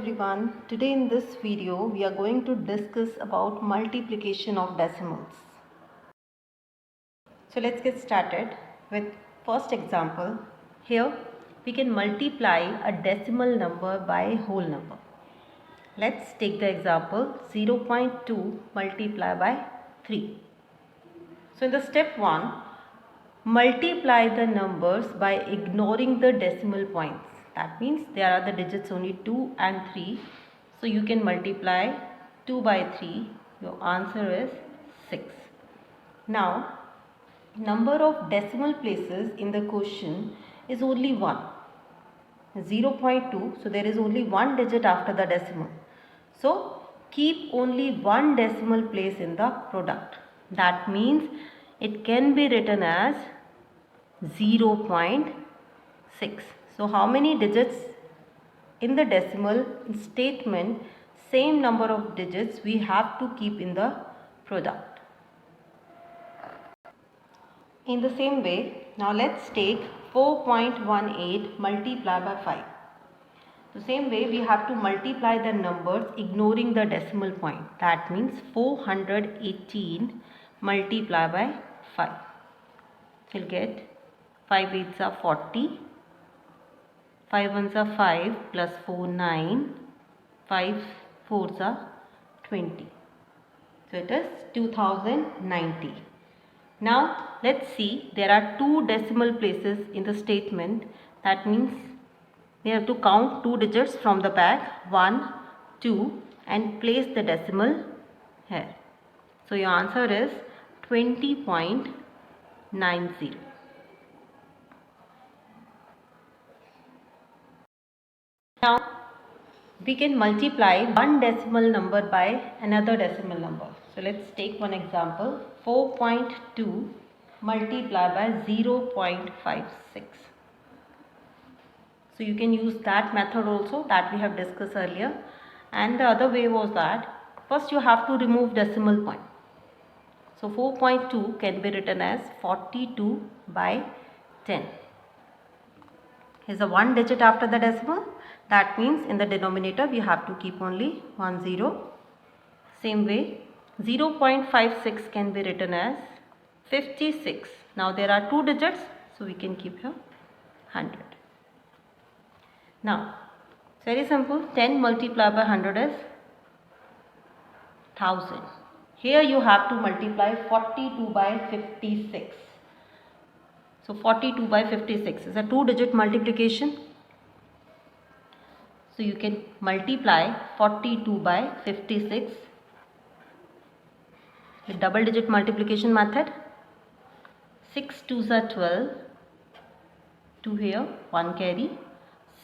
Everyone, today in this video we are going to discuss about multiplication of decimals. So let's get started with first example. Here we can multiply a decimal number by a whole number. Let's take the example 0.2 multiply by 3. So in the step 1, multiply the numbers by ignoring the decimal points. That means there are the digits only 2 and 3. So you can multiply 2 by 3. Your answer is 6. Now, number of decimal places in the question is only 1. 0.2. So there is only one digit after the decimal. So keep only one decimal place in the product. That means it can be written as 0.6. So how many digits in the decimal statement, same number of digits we have to keep in the product. In the same way, now let's take 4.18 multiply by 5. The same way we have to multiply the numbers ignoring the decimal point. That means 418 multiply by 5. We'll get 5 8s are 40, 5 1s are 5 plus 4 9, 5 4s are 20. So it is 2090. Now let's see, there are two decimal places in the statement. That means we have to count two digits from the back, 1, 2 and place the decimal here. So your answer is 20.90. Now we can multiply one decimal number by another decimal number. So let's take one example, 4.2 multiply by 0.56. So you can use that method also that we have discussed earlier. And the other way was that first you have to remove decimal point. So 4.2 can be written as 42 by 10. Here's a one digit after the decimal. That means in the denominator we have to keep only 1 0. Same way 0.56 can be written as 56. Now there are two digits, so we can keep here 100. Now it's very simple. 10 multiplied by 100 is 1000. Here you have to multiply 42 by 56. So 42 by 56 is a two digit multiplication. So you can multiply 42 by 56 with double digit multiplication method. 6 2s are 12, 2 here, 1 carry.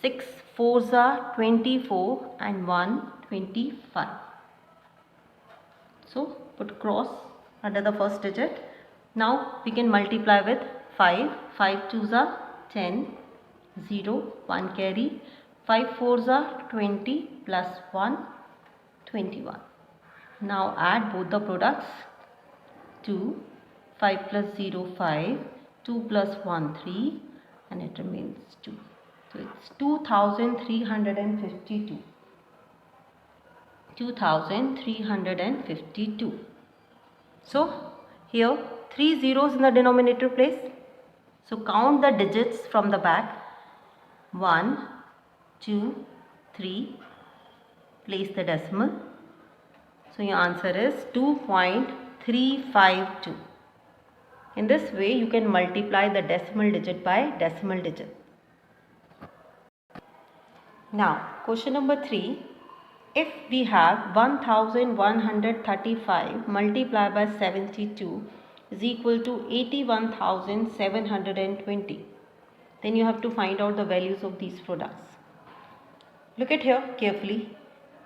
6 4s are 24 and 1 25. So put cross under the first digit. Now we can multiply with 5. 5 2s are 10, 0, 1 carry. 5 4s are 20 plus 1, 21. Now add both the products. 2, 5 plus 0, 5, 2 plus 1, 3 and it remains 2. So it's 2352. 2352. So here 3 zeros in the denominator place. So count the digits from the back. 1, 2, 3. Place the decimal. So your answer is 2.352. In this way you can multiply the decimal digit by decimal digit. Now question number 3. If we have 1135 multiplied by 72 is equal to 81,720, then you have to find out the values of these products. Look at here carefully.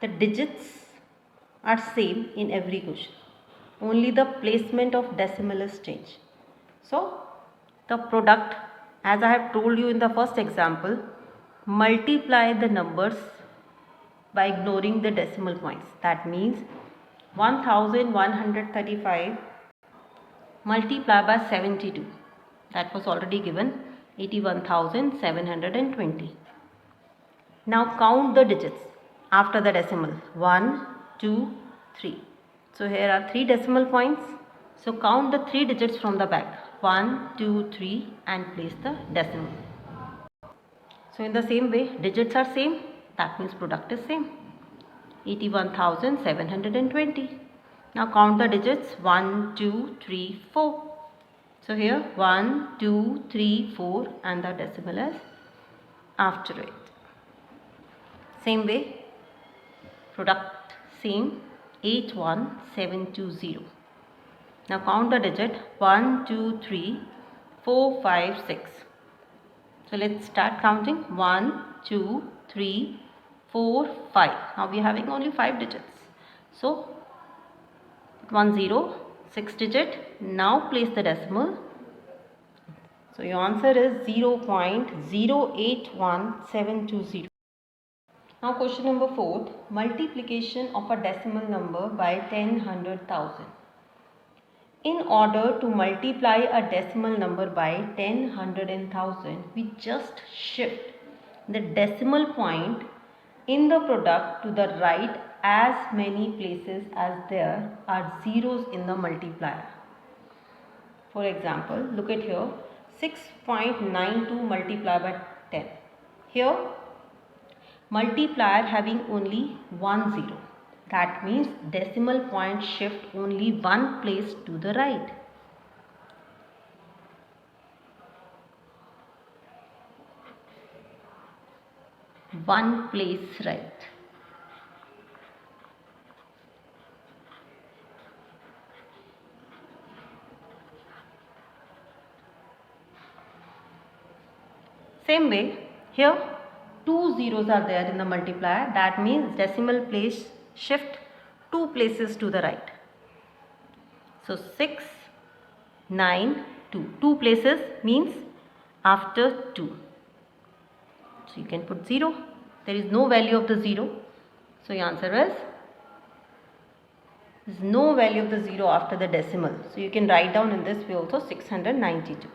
The digits are same in every question. Only the placement of decimal is changed. So the product, as I have told you in the first example, multiply the numbers by ignoring the decimal points. That means 1135 multiplied by 72. That was already given, 81,720. Now count the digits. after the decimal. 1, 2, 3. So here are 3 decimal points. So count the 3 digits from the back. 1, 2, 3 and place the decimal. So in the same way, digits are same. That means product is same. 81,720. Now count the digits 1, 2, 3, 4. So here 1, 2, 3, 4 and the decimal is after it. Same way, product same, 81720. Now count the digit 1, 2, 3, 4, 5, 6. So let's start counting 1, 2, 3, 4, 5. Now we are having only 5 digits. So 10, 6 digit. Now place the decimal. So your answer is 0.081720. Now question number 4. Multiplication of a decimal number by 10, 100,000. In order to multiply a decimal number by 10, 100 and 1000, we just shift the decimal point in the product to the right as many places as there are zeros in the multiplier. For example, look at here, 6.92 multiplied by 10. Here, multiplier having only 1 0. That means decimal point shift only one place to the right. One place right. Same way, here 2 zeros are there in the multiplier. That means decimal place shift 2 places to the right. So 6, 9, 2. 2 places means after 2. So you can put 0. There is no value of the 0. So your answer is, there is no value of the 0 after the decimal. So you can write down in this way also 692.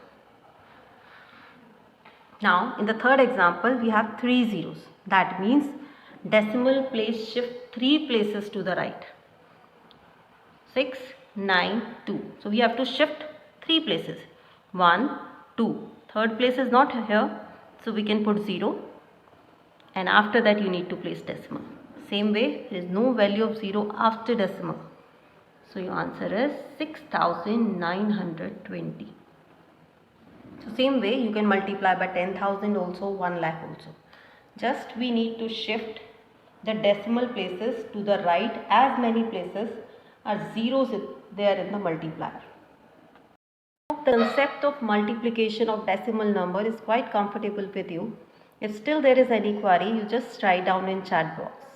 Now in the third example we have 3 zeros. That means decimal place shift 3 places to the right. 6, 9, 2. So we have to shift 3 places. 1, 2. Third place is not here. So we can put 0. And after that you need to place decimal. Same way, there is no value of 0 after decimal. So your answer is 6,920. So same way you can multiply by 10,000 also, 1 lakh also. Just we need to shift the decimal places to the right as many places are zeros there in the multiplier. The concept of multiplication of decimal number is quite comfortable with you. If still there is any query, you just write down in chat box.